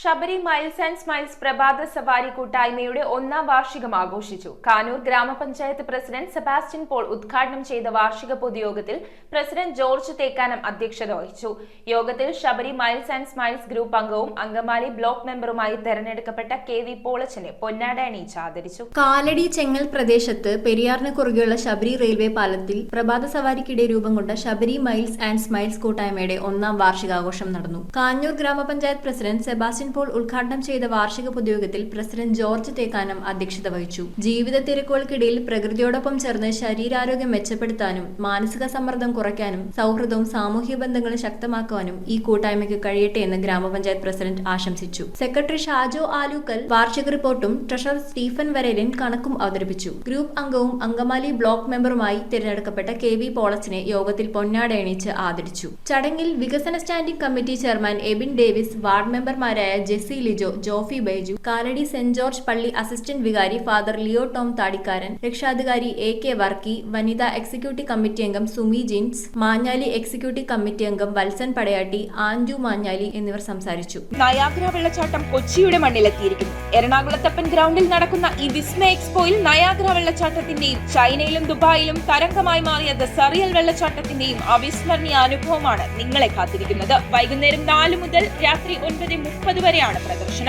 Sabari miles and smiles പ്രഭാത സവാരി കൂട്ടായ്മയുടെ ഒന്നാം വാർഷികം ആഘോഷിച്ചു. കാനൂർ ഗ്രാമപഞ്ചായത്ത് പ്രസിഡന്റ് സെബാസ്റ്റ്യൻ പോൾ ഉദ്ഘാടനം ചെയ്ത വാർഷിക പൊതുയോഗത്തിൽ പ്രസിഡന്റ് ജോർജ് തേക്കാനം അധ്യക്ഷത വഹിച്ചു. യോഗത്തിൽ Sabari miles and smiles group അംഗവും അങ്കമാലി ബ്ലോക്ക് മെമ്പറുമായി തെരഞ്ഞെടുക്കപ്പെട്ട കെ.വി. പോളച്ചനെ പൊന്നാട അണിയിച്ച് ആദരിച്ചു. കാലടി ചെങ്ങൽ പ്രദേശത്ത് പെരിയാറിന് കുറുകെയുള്ള ശബരി റെയിൽവേ പാലത്തിൽ പ്രഭാത സവാരിക്കിടെ രൂപം കൊണ്ട ശബരി മൈൽസ് ആൻഡ് സ്മൈൽസ് കൂട്ടായ്മയുടെ ഒന്നാം വാർഷികാഘോഷം നടന്നു. കാഞ്ഞൂർ ഗ്രാമപഞ്ചായത്ത് പ്രസിഡന്റ് സെബാസ്റ്റ്യൻ പോൾ ഉദ്ഘാടനം ചെയ്ത വാർഷിക പൊതുയോഗത്തിൽ പ്രസിഡന്റ് ജോർജ് തേക്കാനം അധ്യക്ഷത വഹിച്ചു. ജീവിത തിരക്കുകൾക്കിടയിൽ പ്രകൃതിയോടൊപ്പം ചേർന്ന് ശരീരാരോഗ്യം മെച്ചപ്പെടുത്താനും മാനസിക സമ്മർദ്ദം കുറയ്ക്കാനും സൗഹൃദവും സാമൂഹ്യ ബന്ധങ്ങളും ശക്തമാക്കുവാനും ഈ കൂട്ടായ്മയ്ക്ക് കഴിയട്ടെ എന്ന് ഗ്രാമപഞ്ചായത്ത് പ്രസിഡന്റ് ആശംസിച്ചു. സെക്രട്ടറി ഷാജോ ആലൂക്കൽ വാർഷിക റിപ്പോർട്ടും ട്രഷറർ സ്റ്റീഫൻ വരേരൻ കണക്കും അവതരിപ്പിച്ചു. ഗ്രൂപ്പ് അംഗവും അങ്കമാലി ബ്ലോക്ക് മെമ്പറുമായി തിരഞ്ഞെടുക്കപ്പെട്ട കെ.വി. പോളച്ചനെ യോഗത്തിൽ പൊന്നാട അണിയിച്ച് ആദരിച്ചു. ചടങ്ങിൽ വികസന standing committee chairman Abin Davis, ward മെമ്പർമാരായ ജെസി ലിജോ, ജോഫി ബൈജു, കാലടി സെന്റ് ജോർജ് പള്ളി അസിസ്റ്റന്റ് വികാരി ഫാദർ ലിയോ ടോം താടിക്കാരൻ, രക്ഷാധികാരി എ.കെ. വർക്കി, വനിതാ എക്സിക്യൂട്ടീവ് കമ്മിറ്റി അംഗം സുമി ജിൻസ്, മാഞ്ഞാലി എക്സിക്യൂട്ടീവ് കമ്മിറ്റി അംഗം വത്സൻ പടയാട്ടി, ആൻജു മാഞ്ഞാലി എന്നിവർ സംസാരിച്ചു. നയാഗ്ര വെള്ളച്ചാട്ടം കൊച്ചിയുടെ മണ്ണിലെത്തിയിരിക്കുന്നു. എറണാകുളത്തപ്പൻ ഗ്രൗണ്ടിൽ നടക്കുന്ന ഈ വിസ്മയ എക്സ്പോയിൽ നയാഗ്ര വെള്ളച്ചാട്ടത്തിന്റെയും ചൈനയിലും ദുബായിലും തരംഗമായി മാറിയ ദ സറിയൽ വെള്ളച്ചാട്ടത്തിന്റെയും അവിസ്മരണീയ അനുഭവമാണ് നിങ്ങളെ കാത്തിരിക്കുന്നത്. വൈകുന്നേരം 4 മുതൽ രാത്രി 9:30 വരെയാണ് പ്രദർശനം.